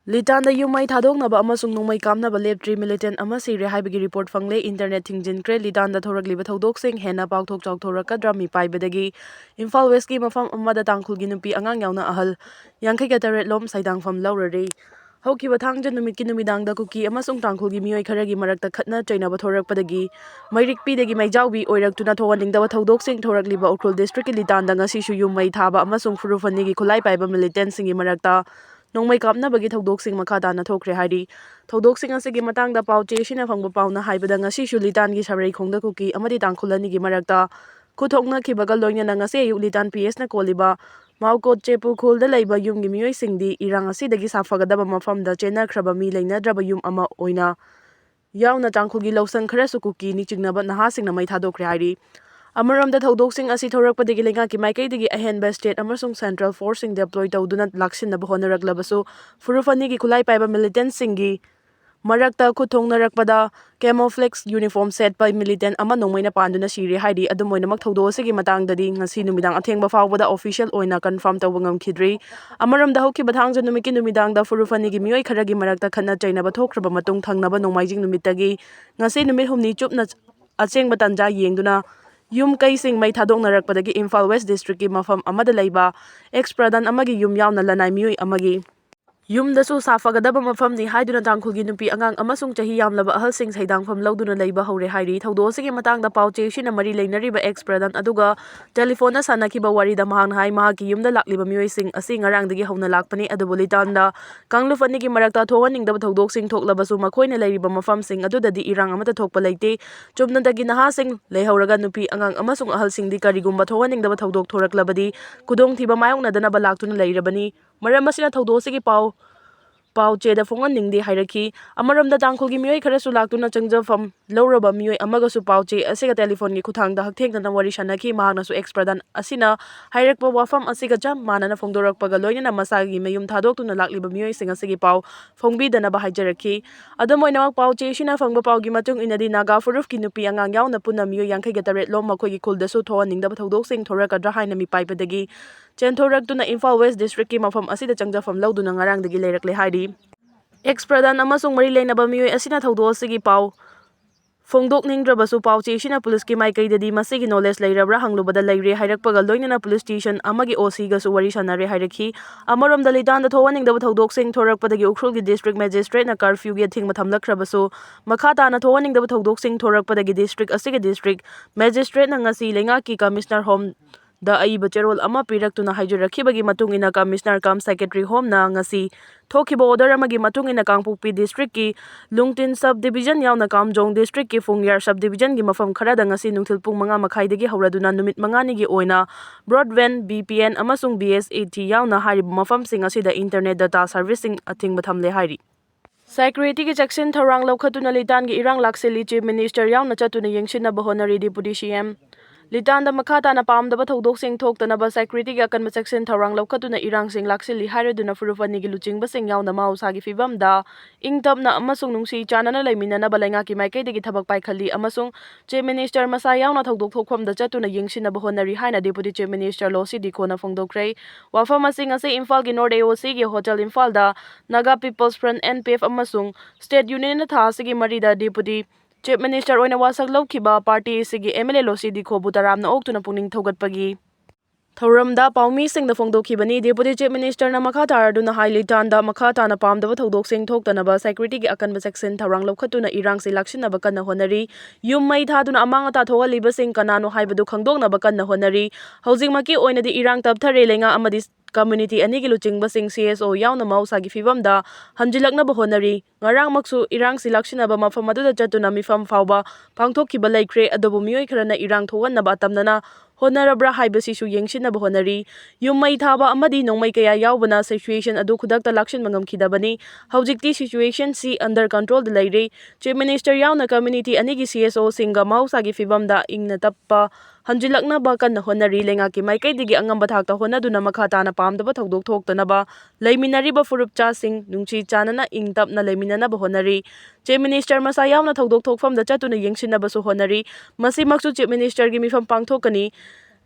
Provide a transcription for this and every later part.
Litanda yumai thadoknaba amasung nongmai kamnaba leptri militant ama sire haibagi report fangle internet thingjinkre litanda thorakliba thodokсing hena pauthok chawthorakadra mi paibadagi Imphal West ki mafam amada tangkhulgi nupi angang yauna ahal yankhai ga taret lom saidangfam laurari haukiba thangja numit ki numidangda kuki amasung tangkhulgi mioi kharagi marakta khatna chainaba thorakpadagi mairik pidagi maijawbi oiraktuna thowaningdaba thodokсing thorakliba Ukhrul district ki litanda ngasi shu yumai thaba amasung furufani gi Khutlaipaiba Militantsing gi marakta Nongmai kapnabagi thodokсing makha tana thokre hari thodoksing asigi matangda pauche sina phangba pauna haibada ngasi shu litan gi sarai khongda kuki amadi tangkhulani gi marakta khuthokna khibaga loina ngasi ayu litan PS na koliba maukot chepu khulda leiba yum gi mioi singdi irang asidagi safagadaba mafamda chena khraba mi leinadraba yum ama oina yauna tangkhulgi lawsang kharasu kuki ni chingnaba naha singna mai thadokre hari Amaramda thodokсing asi thorakpadagi lengaki maikaidagi ahenba state amasung central forcing deploy tawduna laksinaba honaraklabasu furufani gi Khutlaipaiba Militantsing gi marakta khuthongnarakpada camouflage uniform set by militant ama nongmaina panduna sire haidi adumoinamak thodosigi matangdadi ngasi numidang athengba fawbada official oina confirm tawba ngamkhidri amaramda hokki bathangja numiki numidangda furufani gi mioi kharagi marakta khanna chainaba thokraba matung thangnaba nongmaijing numittagi ngasi numit humni chupna achengba tanja yengduna Yum kaising mai thadoknarakpadagi Imphal West District ki mafam amada leiba ex-pradhan amagi yum yauna lanai mioi amagi Yumdasu safagadaba mafamni haiduna tangkhulgi nupi angang amasung chahi yamlaba ahalsing saidangfam lauduna leiba hore hairi thodosigi matangda pauche sina mari leinariba ex-pradhan aduga telephone sanakiba warida mahang hai mahaki yumda lakliba mioising asi ngarangdagi hauna lakpani adubu litanda kanglufanigi marakta thowaningdaba thodosing thoklabasu makhoina leiriba mafamsing adudadi irang amata thokpa leite chumnadagi nahasing leihauraga nupi angang amasung ahalsingdi karigumba thowaningdaba thodok thoraklabadi kudongthiba mayongnadanaba laktuna leirabani maram asina thodosigi pauche da fongan ningdi hairaki amaramda tangkhulgi mioi kharasu laktuna changjafam lauraba mioi amagasu pauche asiga telephone gi khuthangda hakthengna wari sanaki mahagnasu ex-pradhan asina hairakpa wafam asiga jam manana phongdorakpaga loinana masagi mayum thadokuna lakliba mioi singa sigi pau phongbidana ba haijaraki adumoinamak pauche sina phangba paugi matung inadi naga furuf ki nupi angang yauna punna mioi yankhai ga taret lom makhoi gi khuldasu thowaningdaba thodokсing thorakadra haina mi paibadagi Chenthoraktuna Imphal West District ki mafam asida changjafam lauduna ngarangdagi leirakle haidi ex-pradhan amasung mari leinaba mioi asina thodosigi pau phongdokningdrabasu pauche sina police ki maikaidadi masigi knowledge leirabra hanglubada leire hairakpaga loinana police station amagi OC ga su wari sanare hairakhi amaramda litanda thowaningdaba thodoksing thorakpadagi Ukhrul gi district magistrate na curfew gi thingma thamlakrabasu makha tana thowaningdaba thodoksing thorakpadagi district asigi district magistrate na ngasi lengaki commissioner home da aiba cherol ama piraktuna haijarakibagi matungina commissioner kam secretary home na ngasi thokiba order amagi matungina Kangpokpi district ki Lungtin subdivision yauna Kamjong district ki Fungyar subdivision gi mafam kharada ngasi nungthil pung 5 makhaidagi hauraduna numit 5 ni gi oina broadband BPN amasung BSAT yauna harib mafam sing asida internet data servicing athingba thamle hairi Security ki Jackson tharang lokhatuna litan gi irang lakseli chief minister yauna chatuna yengshina bahonari deputy CM Litanda makata na pamdaba thodokсing thoktanaba security ga kanma section tharang lokhatuna irangsing laksili hairaduna furufani gi luchingbasing yauna mausagi fibamda ingtapna amasung nungsi chanana leiminana balenga ki maikaidagi thabak paikhali amasung chief minister masa yauna thodok thokphamda chatuna yengshina bahonari haina deputy chief minister Losi Dikhona phongdokre wafamasing ase Imphal gi North AOC gi hotel Imphal da Naga People's Front NPF amasung state union na thasigi marida deputy Chief Minister oina wasak lawkhiba party sigi MLA Losi Dikhobu taramna oktuna puning thogatpagi Thoramda paumi sing da phongdokhibani deputy chief minister na makha taraduna haili tanda makha tana pamdaba thodokсing thoktanaba security gi akanba section tharang lokhatuna irang se laksinaba kanna honari yum mai thaduna amanga ta thogaliba sing kanano haibadu khangdoknaba kanna honari hojingmaki oina di irang tapthare lenga amadi community anigi luchingbasing CSO yauna mausagi fibamda hanjilaknaba honari ngarang maksu irang silaksinaba mafam aduda chatuna mifam fawba pangthokkiba leikre adobu mioi kharana irang thowannaba atamnana honarabra haibasisu yengsinaba honari yummai thaba amadi nongmai kaya yaubana situation adu khudakta lakshin mangamkhidabani hojikti situation si under control da leire chief minister yauna community anigi CSO singa mausagi fibamda ingna tappa hanjilaknaba kanna honari lengaki maikaidigi angamba thakta honaduna makha tana pamdaba thodok thoktanaba leiminariba furupcha sing nungchi chanana ingtapna leiminanaba honari chief minister masa yauna thodok thokfamda chatuna yengsinaba su honari masimaksu chief minister gi mifam pangthokani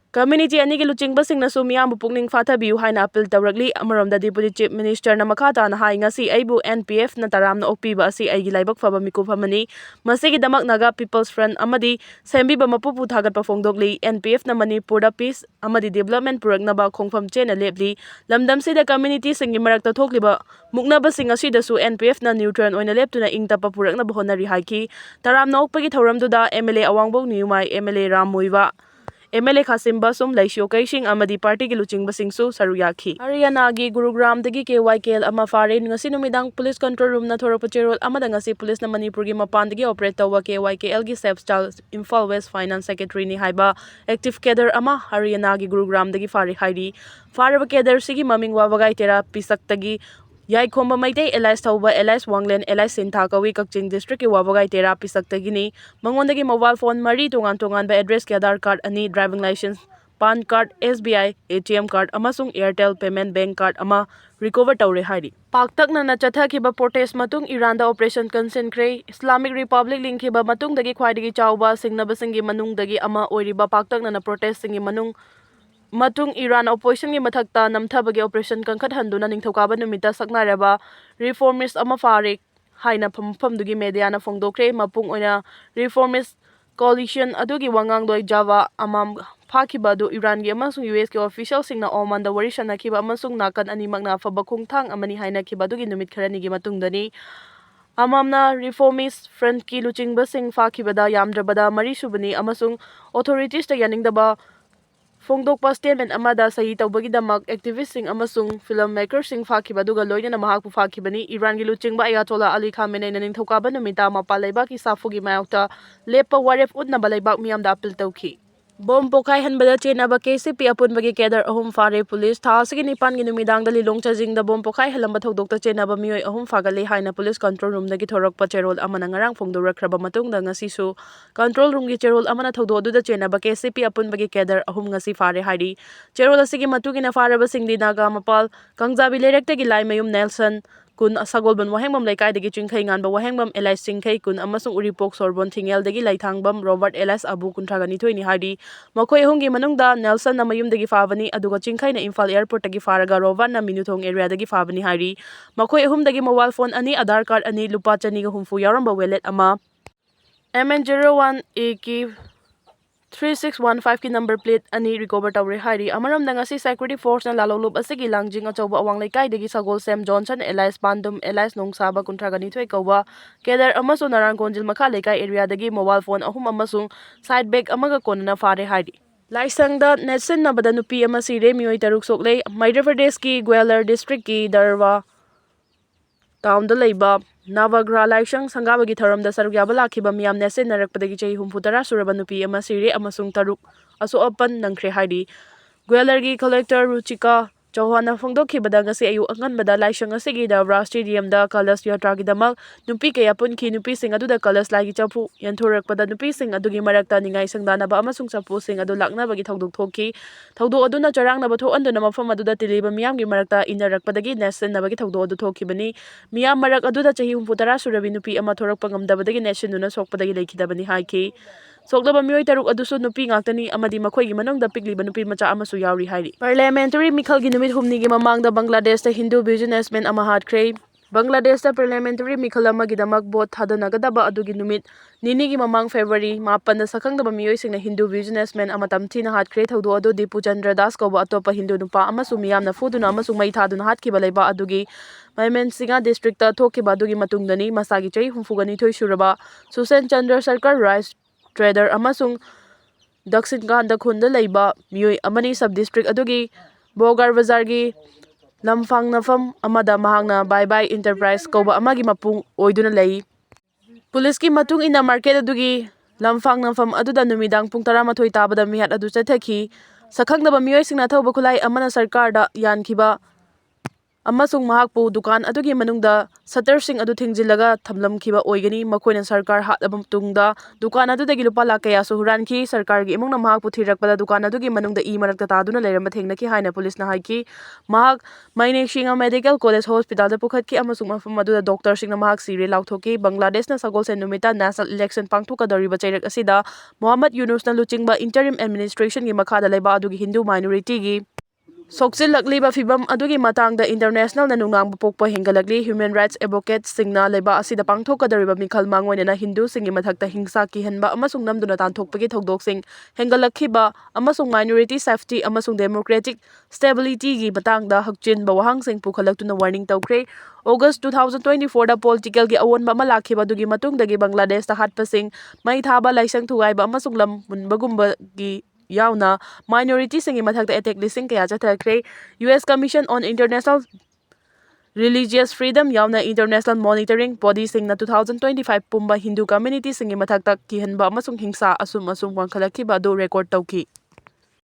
Community anigi luchingbasingnasу miyambu pukning fathabiu haina appeal tawrakli amaramda Deputy Chief Minister na makha tana hai ngasi aibu NPF na taramna okpiba asi aigi laibak faba mikuf amani masigi damak Naga People's Front amadi sembiba mapupu thagatpa fongdokli NPF na manipuri peace amadi development puraknaba khongfam chena lepli lamdamsida community singi marakta thokliba muknabasing asidasu NPF na neutral oina leptuna ingtapa puraknaba honari haiki taramna okpagi thauramduda MLA Awangbo Niyumai MLA Ramuiba MLA Khasimba Sum Laisyo Kaising amadi party gi luchingbasingsu saruyakhi Haryana gi Gurugram dagi KYKL ama farin ngasi numidang police control room na thorakpa cherol amada ngasi police na Manipur gi mapan dagi operate tawa KYKL gi Safe Style Imphal West Finance Secretary ni haiba active cadre ama Haryana gi Gurugram dagi fari hairi faraba cadre sigi maming wawagai tera pisak tagi Yaikhomba Maitei Elias Thauba Elias Wanglen Elias Sintha Kawi Kakching District ki wabagai tera pisaktagini mangondagi mobile phone mari tongan ba address ki Aadhaar card ani driving license PAN card SBI ATM card amasung Airtel payment bank card ama recover taure hairi paktakna na chathakiba protest matung Iranda operation concentrate Islamic Republic lingkhiba matung dagi khwaidagi chawba singnabasingi manungdagi ama oiriba paktakna na protest singi matung Iran opposition gi mathakta namthabagi operation kangkhat handuna ningthokaba numita saknaraba reformist ama farik haina phamdugi media na fongdokre mapung oina reformist coalition adugi wangangdoi Java amam phakiba du Iran gi amasung US ki official singna Oman da wari sanakiba amasung nakan animakna fabakung thang amani haina kiba dugi numit kharani gi matungdani amamna reformist front ki luchingba sing phakibada yamdrabada mari subani amasung authorities ta yaningdaba Fongdokpa statement amada sahi tawbagidamak activist sing amasung filmmaker sing fakhiba duga loinana mahakpu fakhibani Iran gi luchingba Ayatollah Ali Khamenei na ningthokaba numita mapa leibaki safugi mayokta lepa waref utnaba leibak miyamda appeal tawki Bom pokai hanbada chenaba KCP apunbagi kedar ahum fare police tha sigi nipan gi numidangda lilong chajingda bom pokai halamba thodokta chenaba miyoi ahum fagale haina police control room dagi thorakpa cherol amana ngarang phongdorakraba matungda ngasisu control room gi cherol amana thodo aduda chenaba KCP apunbagi kedar ahum ngasi fare hairi cherol asigi matugina faraba singdi Naga mapal Kangjabi lerektagi Laimayum Nelson kun Sagolban wahengbam laikai dagi chingkhai nganba wahengbam Elias Singkhai kun amasung Uripok Sorbon Thingel dagi Laithangbam Robert Elias Abu kuntragani thoini hari makhoi ahumgi manungda Nelson na mayum dagi fabani aduga chingkhai na Imphal airport dagi faraga Rovan na Minuthong area dagi fabani hari makhoi ahum dagi mobile phone ani Aadhaar card ani lupa chani ga humfu yaramba wallet ama MN01A ki 3615 ki number plate ani recover tawre hairi amaram ngasi security force na lalolup asigi langjing achauba awang laikai dagi Sagol Sam Johnson Elias Bandum Elias Nongsaba kuntragani thoi kauba kedar amasu Narang Konjil makha laikai area dagi mobile phone ahum amasung side bag amaga konana fare hairi Laisangda Netsen nabada nupi ama sire miyoi taruk soklei Madhya Pradesh ki Gwalior district ki Darwa town da leiba Navagra Laisang Sangabagi Tharamda Sarugyaba lakiba miyam Netsen narakpadagi chahi humfutara suraba nupi ama sire amasung taruk aso apan nangkre hairi Gwalior gi collector Ruchika Chauhana Fongdokhibada ngasi ayu anganbada Laisang asigi Davra Stadium da Kalas Yatra gidamak nupi kaya punki nupi sing aduda Kalas lagi chapu yanthorakpada nupi sing adugi marakta ningai sangdanaba amasung chapu sing adu laknabagi thodok thoki thodok aduna charangnaba thoanduna mafam aduda tiliba miyamgi marakta inarakpadagi nation nabagi thodok adu thokibani miyam marak aduda chahi 60 surabi nupi ama thorakpa ngamdabadagi nation duna sokpadagi lekhidabani haiki Soklaba miyoi taruk adusu nupi ngaktani amadi makhoi gi manungda pikliba nupi macha amasu yauri hairi Parliamentary Mikhal gi numit humni gi mamangda Bangladesh ta Hindu businessman ama hatkre Bangladesh ta Parliamentary Mikhal ama gidamak bot thadanagadaba adugi numit nini gi mamang February 7 da sakhangdaba miyoi singna Hindu businessman ama tamthina hatkre thodo adu Dipu Chandra Das koba atopa Hindu nupa amasu miyamna fuduna amasu mai thaduna hatkiba leiba adugi Maimensinga district ta thokiba adugi matungdani masagi chai humfugani thoi suraba Susen Chandra Sarkar Rice Trader amasung Dakshin Ganda khunda leiba miyoi amani sub district adugi Bogar Bazar gi lamfang nafam amada mahangna Bye Bye Enterprise koba amagi mapung oiduna lei Police ki matung ina market adugi lamfang nafam aduda numidang pung 13 tabada mihat adu chathaki sakhangdaba miyoi singna thauba khulai amana sarkar da yankhiba ꯑꯃꯁꯨꯡ ꯃꯍꯥꯛꯄꯨ ꯗꯨꯀꯥꯟ ꯑꯗꯨꯒꯤ ꯃꯅꯨꯡꯗ ꯁꯇꯔꯁꯤꯡ ꯑꯗꯨ ꯊꯤꯡꯖꯤꯜꯂꯒ ꯊꯝꯂꯝꯈꯤꯕ ꯑꯣꯏꯒꯅꯤ꯫ ꯃꯈꯣꯏꯅ ꯁꯔꯀꯥꯔ ꯍꯥꯠꯂꯕ ꯃꯇꯨꯡꯗ ꯗꯨꯀꯥꯟ ꯑꯗꯨꯗꯒꯤ ꯂꯨꯄꯥ ꯂꯥꯈ ꯀꯌꯥꯁꯨ ꯍꯨꯔꯥꯟꯈꯤ꯫ ꯁꯔꯀꯥꯔꯒꯤ ꯏꯃꯨꯡꯅ ꯃꯍꯥꯛꯄꯨ ꯊꯤꯔꯛꯄꯗ ꯗꯨꯀꯥꯟ ꯑꯗꯨꯒꯤ ꯃꯅꯨꯡꯗ ꯃꯔꯛꯇ ꯇꯥꯗꯨꯅ ꯂꯩꯔꯝꯕ ꯊꯦꯡꯅꯈꯤ ꯍꯥꯏꯅ ꯄꯨꯂꯤꯁꯅ ꯍꯥꯏꯈꯤ꯫ ꯃꯍꯥꯛ ꯃꯥꯏꯅꯦꯛꯁꯤꯡ ꯃꯦꯗꯤꯀꯦꯜ ꯀꯣꯂꯦꯖ ꯍꯣꯁꯄꯤꯇꯥꯜꯗ ꯄꯨꯈꯠꯈꯤ ꯑꯃꯁꯨꯡ ꯃꯐꯝ ꯑꯗꯨꯗ ꯗꯣꯛꯇꯔꯁꯤꯡꯅ ꯃꯍꯥꯛ ꯁꯤꯔꯦ ꯂꯥꯎꯊꯣꯛꯈꯤ꯫ ꯕꯪꯒ꯭ꯂꯥꯗꯦꯁꯅ ꯁꯒꯣꯜꯁꯦꯟ ꯅꯨꯃꯤꯠꯇ ꯅꯦꯁꯅꯦꯜ ꯏꯂꯦꯛꯁꯟ ꯄꯥꯡꯊꯣꯛꯀꯗꯧꯔꯤꯕ ꯆꯩꯔꯛ ꯑꯁꯤꯗ ꯃꯣꯍꯝꯃꯗ ꯌꯨꯅꯨꯁꯅ ꯂꯨꯆꯤꯡꯕ ꯏꯟꯇꯔꯤꯝ ꯑꯦꯗꯃꯤꯅꯤꯁꯇ꯭ꯔꯦꯁꯟꯒꯤ ꯃꯈꯥꯗ ꯂꯩꯕꯥꯛ ꯑꯗꯨꯒꯤ ꯍꯤꯟꯗꯨ ꯃꯥꯏꯅꯣꯔꯤꯇꯤꯒꯤ ꯁꯣꯛꯆꯤꯜꯂꯛꯂꯤꯕ ꯐꯤꯚꯝ ꯑꯗꯨꯒꯤ ꯃꯇꯥꯡꯗ ꯏꯟꯇꯔꯅꯦꯁꯅꯦꯜꯅ ꯅꯨꯡꯅꯥꯡꯕ ꯄꯣꯛꯄ ꯍꯦꯟꯒꯠꯂꯛꯂꯤ꯫ ꯍ꯭ꯌꯨꯃꯦꯟ ꯔꯥꯏꯠꯁ ꯑꯦꯗꯚꯣꯀꯦꯠꯁꯤꯡꯅ ꯂꯩꯕꯥꯛ ꯑꯁꯤꯗ ꯄꯥꯡꯊꯣꯛꯀꯗꯧꯔꯤꯕ ꯃꯤꯈꯜ ꯃꯥꯡꯑꯣꯏꯅꯅ ꯍꯤꯟꯗꯨꯁꯤꯡꯒꯤ ꯃꯊꯛꯇ ꯍꯤꯡꯁꯥ ꯀꯤꯍꯟꯕ ꯑꯃꯁꯨꯡ ꯅꯝꯗꯨꯅ ꯇꯥꯟꯊꯣꯛꯄꯒꯤ ꯊꯧꯗꯣꯛꯁꯤꯡ ꯍꯦꯟꯒꯠꯂꯛꯈꯤꯕ ꯑꯃꯁꯨꯡ ꯃꯥꯏꯅꯣꯔꯤꯇꯤ ꯁꯦꯐꯇꯤ ꯑꯃꯁꯨꯡ ꯗꯦꯃꯣꯀ꯭ꯔꯦꯇꯤꯛ ꯁ꯭ꯇꯦꯕꯤꯂꯤꯇꯤꯒꯤ ꯃꯇꯥꯡꯗ ꯍꯛꯆꯤꯟꯕ ꯋꯥꯍꯪꯁꯤꯡ ꯄꯨꯈꯠꯂꯛꯇꯨꯅ ꯋꯥꯔꯅꯤꯡ ꯇꯧꯈ꯭ꯔꯦ꯫ ꯑꯣꯒꯁ꯭ꯠ 2024ꯗ ꯄꯣꯂꯤꯇꯤꯀꯦꯜꯒꯤ ꯑꯑꯣꯟꯕ ꯑꯃ ꯂꯥꯛꯈꯤꯕ ꯑꯗꯨꯒꯤ ꯃꯇꯨꯡꯗꯒꯤ ꯕꯪꯒ꯭ꯂꯥꯗꯦꯁꯇ ꯍꯥꯠꯄꯁꯤꯡ, ꯃꯩ ꯊꯥꯕ, ꯂꯥꯏꯁꯪ ꯊꯨꯒꯥꯏꯕ ꯑꯃꯁꯨꯡ ꯂꯝ ꯃꯨꯟꯕꯒꯨꯝꯕꯒꯤ ꯌꯥꯎꯅ ꯃꯥꯏꯅꯣꯔꯤꯇꯤꯁꯤꯡꯒꯤ ꯃꯊꯛꯇ ꯑꯦꯇꯦꯛ ꯂꯤꯁꯤꯡ ꯀꯌꯥ ꯆꯠꯊꯈ꯭ꯔꯦ꯫ US. Commission on international religious ꯐ꯭रीडꯝ ꯌꯥꯎꯅ ꯏꯟꯇꯔꯅꯦꯁꯅꯦꯜ ꯃꯣꯅꯤꯇꯔꯤꯡ ꯕꯣꯗꯤꯁꯤꯡꯅ 2025 ꯄꯨꯝꯕ ꯍꯤꯟꯗꯨ ꯀꯝꯃ꯭ꯌꯨꯅꯤꯇꯤꯁꯤꯡꯒꯤ ꯃꯊꯛꯇ ꯀꯤꯍꯟꯕ ꯑꯃꯁꯨꯡ ꯍꯤꯡꯁꯥ ꯑꯁꯨꯝ ꯋꯥꯡꯈꯠꯂꯛꯈꯤꯕ ꯑꯗꯨ ꯔꯦꯀꯣꯔꯗ ꯇꯧꯈꯤ꯫